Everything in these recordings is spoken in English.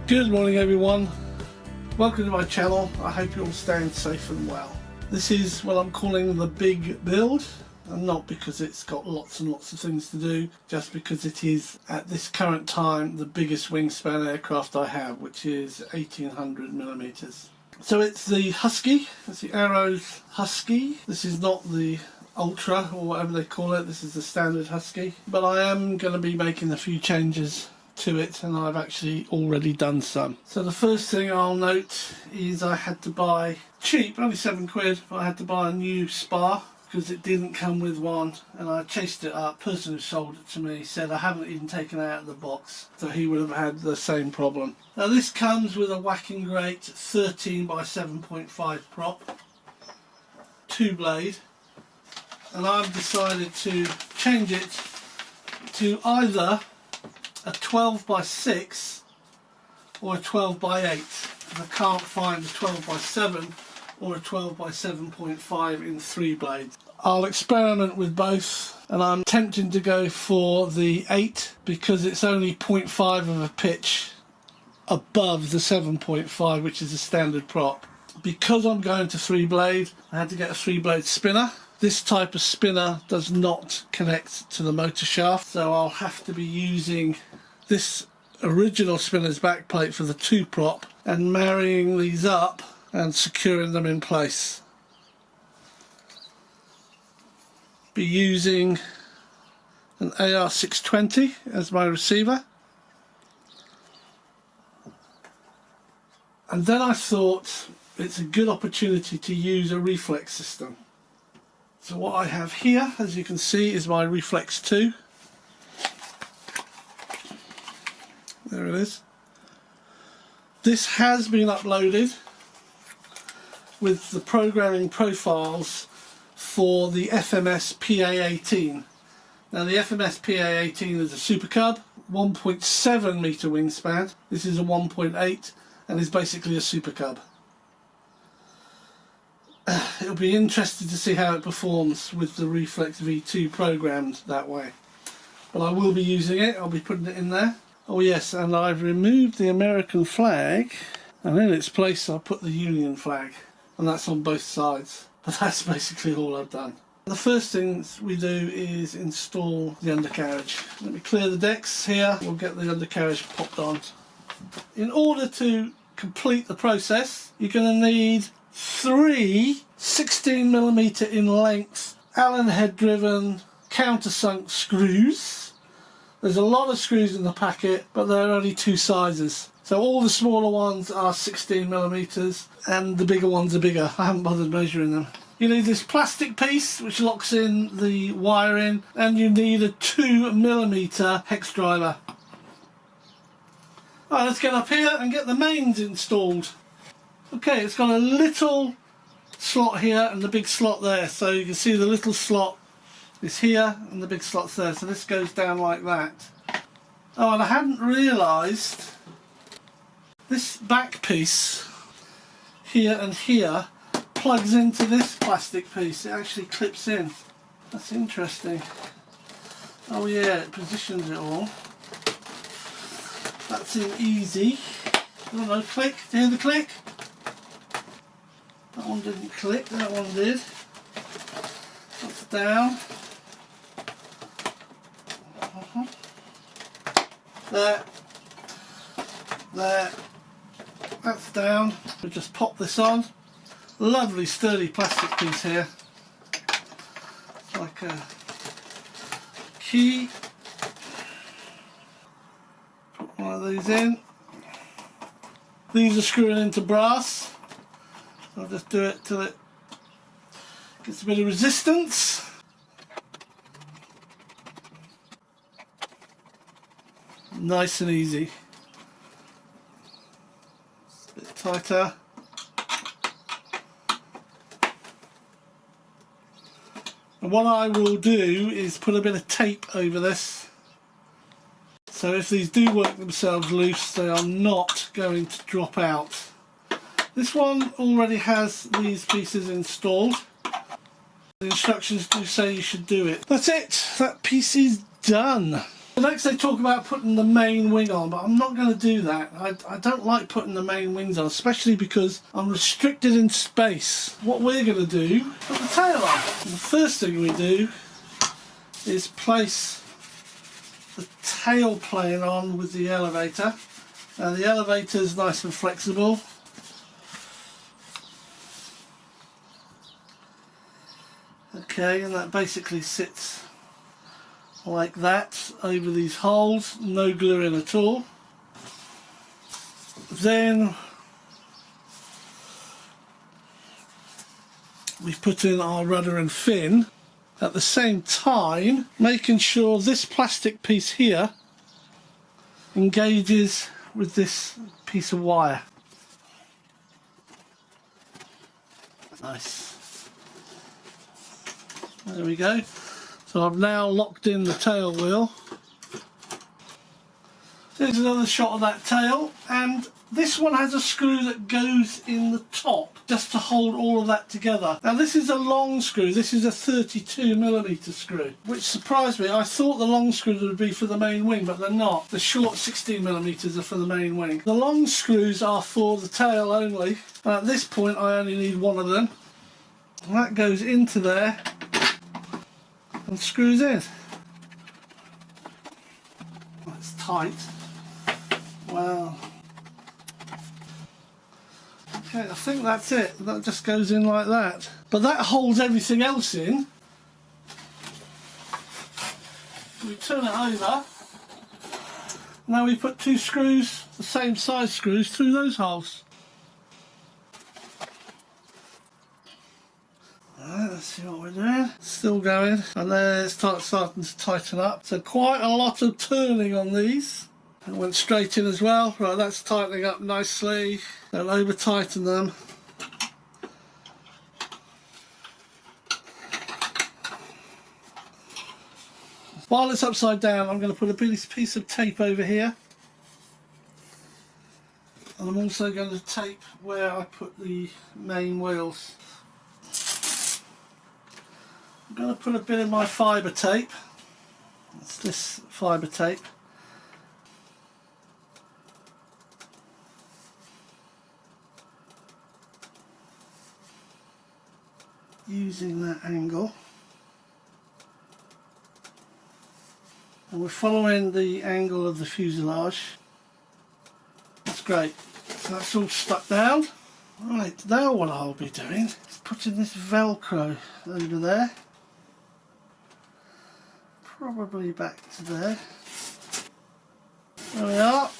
Good morning everyone, welcome to my channel. I hope you're all staying safe and well. This is what I'm calling the big build, and not because it's got lots and lots of things to do, just because it is at this current time the biggest wingspan aircraft I have, which is 1800mm. So it's the Husky, it's the Arrows Husky. This is not the Ultra or whatever they call it, this is the standard Husky, but I am going to be making a few changes to it, and I've actually already done some. So the first thing I'll note is I had to buy cheap, only £7, but I had to buy a new spar because it didn't come with one, and I chased it up. The person who sold it to me said I haven't even taken it out of the box, so he would have had the same problem. Now this comes with a whacking great 13 by 7.5 prop, 2-blade, and I've decided to change it to either a 12 by 6 or a 12 by 8. And I can't find a 12 by 7 or a 12 by 7.5 in 3 blades. I'll experiment with both, and I'm tempting to go for the 8 because it's only 0.5 of a pitch above the 7.5, which is a standard prop. Because I'm going to 3 blade, I had to get a 3 blade spinner. This type of spinner does not connect to the motor shaft, so I'll have to be using this original spinner's backplate for the 2 prop and marrying these up and securing them in place. Be using an AR620 as my receiver. And then I thought it's a good opportunity to use a reflex system. So what I have here, as you can see, is my Reflex 2. There it is. This has been uploaded with the programming profiles for the FMS PA18. Now the FMS PA18 is a Super Cub, 1.7 meter wingspan. This is a 1.8 and is basically a Super Cub. It'll be interesting to see how it performs with the Reflex V2 programmed that way. But I will be using it, I'll be putting it in there. Oh yes, and I've removed the American flag, and in its place I'll put the Union flag, and that's on both sides. But that's basically all I've done. The first thing we do is install the undercarriage. Let me clear the decks here, we'll get the undercarriage popped on. In order to complete the process, you're going to need 3 16mm in length Allen head driven countersunk screws. There's a lot of screws in the packet, but there are only 2 sizes. So all the smaller ones are 16mm and the bigger ones are bigger. I haven't bothered measuring them. You need this plastic piece which locks in the wiring, and you need a 2mm hex driver. Alright, let's get up here and get the mains installed. Okay, it's got a little slot here and the big slot there, so you can see the little slot is here and the big slot's there, so this goes down like that. Oh, and I hadn't realised this back piece here and here plugs into this plastic piece. It actually clips in. That's interesting. Oh yeah, it positions it all. That's in easy. Oh no, click, do you hear the click? That one didn't click, that one did. That's down. There. There. That's down. We'll just pop this on. Lovely sturdy plastic piece here. It's like a key. Put one of these in. These are screwing into brass. I'll just do it till it gets a bit of resistance. Nice and easy. A bit tighter. And what I will do is put a bit of tape over this, so if these do work themselves loose, they are not going to drop out. This one already has these pieces installed. The instructions do say you should do it. That's it, that piece is done. Next they talk about putting the main wing on, but I'm not going to do that. I don't like putting the main wings on, especially because I'm restricted in space. What we're going to do, put the tail on. And the first thing we do is place the tail plane on with the elevator. Now the elevator is nice and flexible. Okay, and that basically sits like that over these holes, no gluing at all. Then we put in our rudder and fin, at the same time making sure this plastic piece here engages with this piece of wire. Nice. There we go. So I've now locked in the tail wheel. Here's another shot of that tail, and this one has a screw that goes in the top just to hold all of that together. Now this is a long screw, this is a 32mm screw, which surprised me. I thought the long screws would be for the main wing, but they're not. The short 16mm are for the main wing. The long screws are for the tail only, and at this point I only need one of them. And that goes into there and screws in. That's tight. Wow. Okay, I think that's it. That just goes in like that. But that holds everything else in. We turn it over. Now we put two screws, the same size screws, through those holes. Alright, let's see what we're doing. Still going, and then it's starting to tighten up. So quite a lot of turning on these. It went straight in as well. Right, that's tightening up nicely. Don't over tighten them. While it's upside down, I'm going to put a piece of tape over here. And I'm also going to tape where I put the main wheels. I'm going to put a bit of my fibre tape. It's this fibre tape. Using that angle. And we're following the angle of the fuselage. That's great. So that's all stuck down. Right, now what I'll be doing is putting this Velcro over there. Probably back to there. There we are.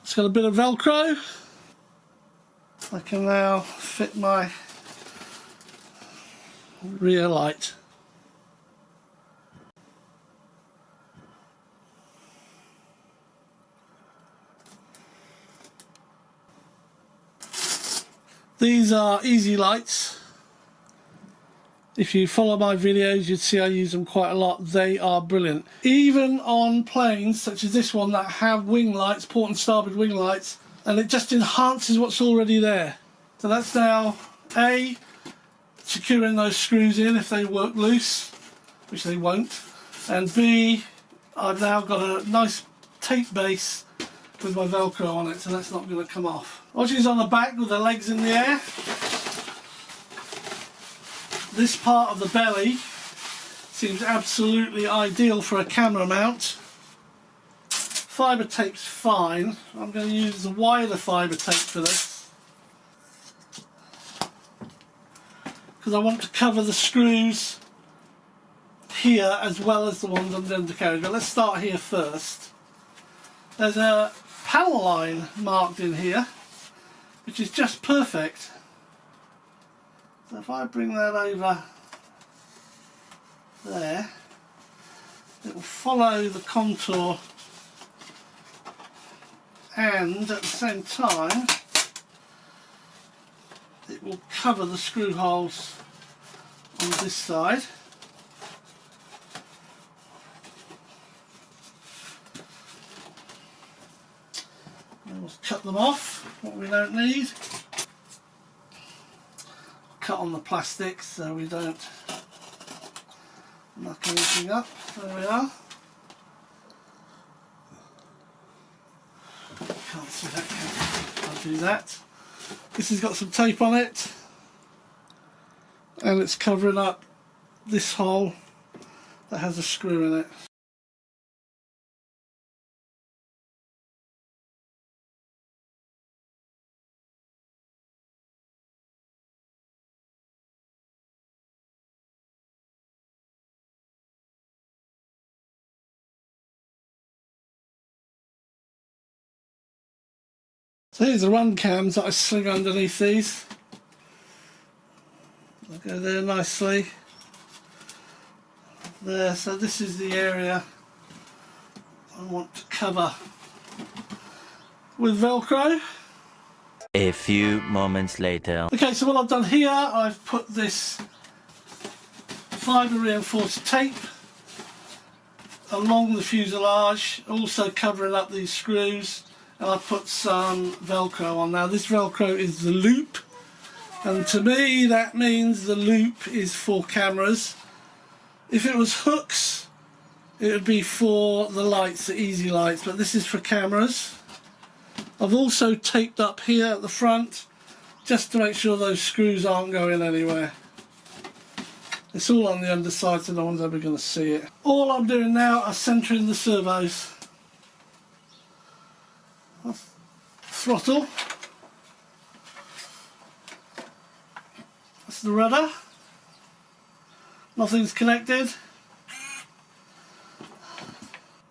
It's got a bit of Velcro. I can now fit my rear light. These are easy lights. If you follow my videos, you'd see I use them quite a lot. They are brilliant. Even on planes such as this one that have wing lights, port and starboard wing lights, and it just enhances what's already there. So that's now A, securing those screws in if they work loose, which they won't, and B, I've now got a nice tape base with my Velcro on it, so that's not going to come off. Once she's on the back with the legs in the air, this part of the belly seems absolutely ideal for a camera mount. Fibre tape's fine. I'm going to use the wider fibre tape for this because I want to cover the screws here as well as the ones on the undercarriage. But let's start here first. There's a panel line marked in here, which is just perfect. So if I bring that over there, it will follow the contour, and at the same time it will cover the screw holes on this side. And we'll cut them off, what we don't need. Cut on the plastic so we don't Muck anything up. There we are. Can't see that. I'll do that. This has got some tape on it, and it's covering up this hole that has a screw in it. So here's the run cams that I sling underneath these. They'll go there nicely. There, so this is the area I want to cover with Velcro. A few moments later. Okay, so what I've done here, I've put this fibre reinforced tape along the fuselage, also covering up these screws, and I've put some Velcro on. Now this Velcro is the loop, and to me that means the loop is for cameras. If it was hooks, it would be for the lights, the easy lights, but this is for cameras. I've also taped up here at the front just to make sure those screws aren't going anywhere. It's all on the underside, so no one's ever going to see it. All I'm doing now is centering the servos. Throttle. That's the rudder. Nothing's connected.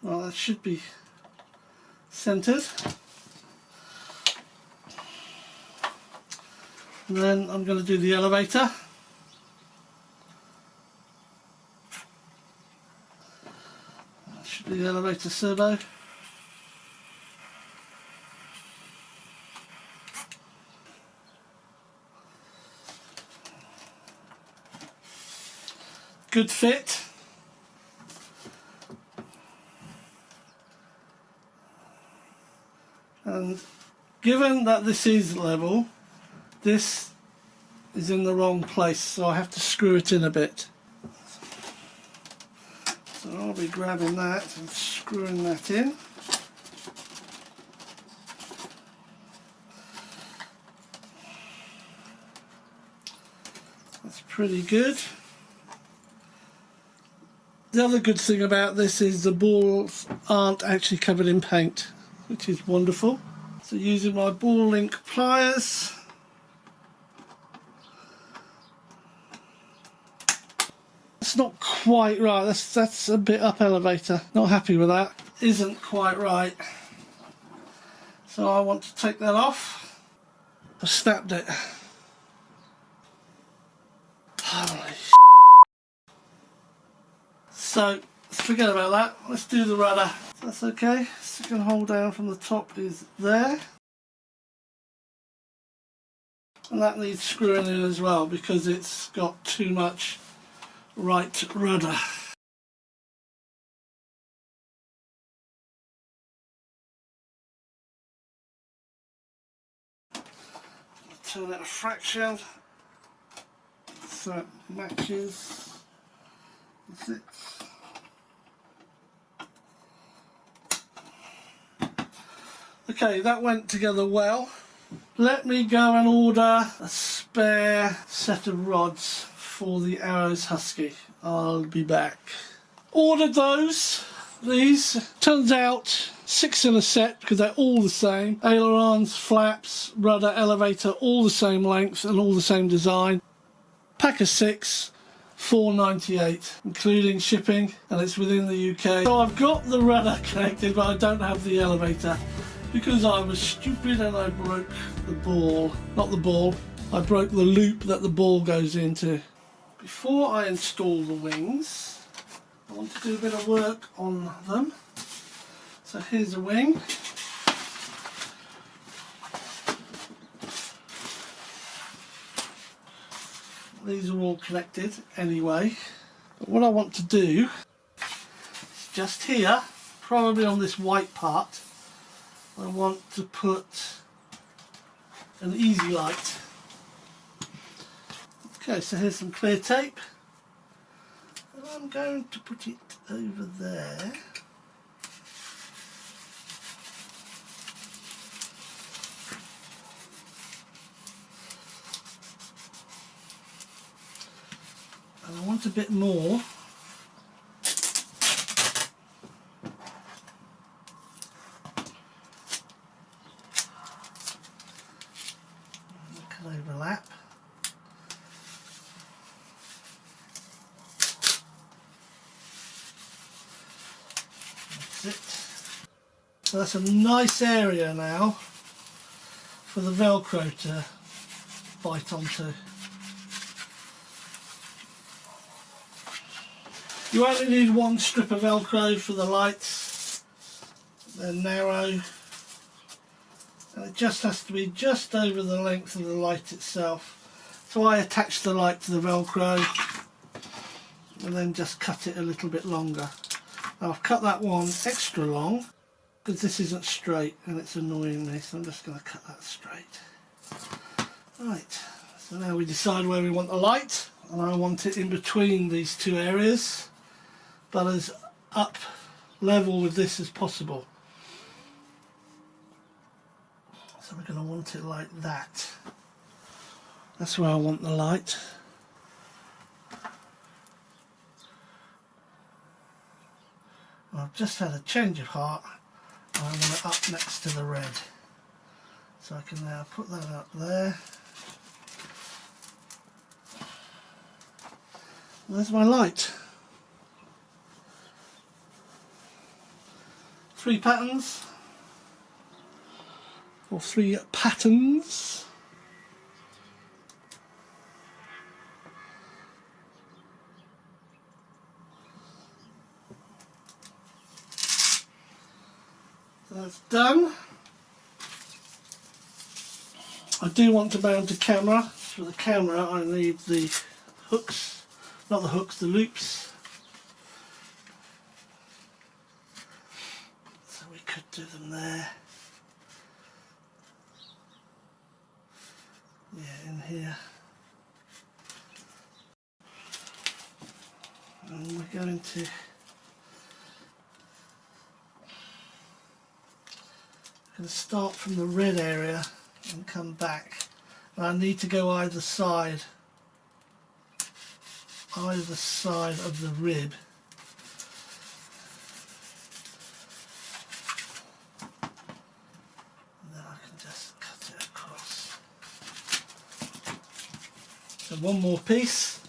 Well, that should be centered. And then I'm going to do the elevator. That should be the elevator servo. Good fit. And given that this is level, this is in the wrong place, so I have to screw it in a bit. So I'll be grabbing that and screwing that in. That's pretty good. The other good thing about this is the balls aren't actually covered in paint, which is wonderful. So using my ball link pliers, it's not quite right. That's a bit up elevator. Not happy with that. Isn't quite right. So I want to take that off. I snapped it. Holy shit. So let's forget about that. Let's do the rudder. That's okay. Second hole down from the top is there. And that needs screwing in as well because it's got too much right rudder. Turn it a fraction so it matches. That's it. Okay, that went together well. Let me go and order a spare set of rods for the Arrows Husky. I'll be back. Ordered these. Turns out 6 in a set because they're all the same. Ailerons, flaps, rudder, elevator, all the same length and all the same design. Pack of 6. $4.98 including shipping, and it's within the UK. So I've got the rudder connected, but I don't have the elevator because I was stupid and I broke the ball. Not the ball, I broke the loop that the ball goes into. Before I install the wings, I want to do a bit of work on them. So here's a wing. These are all connected anyway. But what I want to do is just here, probably on this white part, I want to put an easy light. Okay, so here's some clear tape. And I'm going to put it over there. And I want a bit more. It can overlap. That's it. So that's a nice area now for the Velcro to bite onto. You only need one strip of Velcro for the lights. They're narrow. And it just has to be just over the length of the light itself. So I attach the light to the Velcro and then just cut it a little bit longer. Now I've cut that one extra long because this isn't straight and it's annoying me, so I'm just going to cut that straight. Right, so now we decide where we want the light, and I want it in between these two areas, but as up level with this as possible. So we're going to want it like that. That's where I want the light. I've just had a change of heart. I want it up next to the red. So I can now put that up there. There's my light. 3 patterns. Or 3 patterns. So that's done. I do want to mount a camera. For the camera I need the hooks, not the hooks, the loops. So we could do them there. Yeah, in here. And we're going to start from the red area and come back. And I need to go either side of the rib. And then I can just cut it across. So one more piece.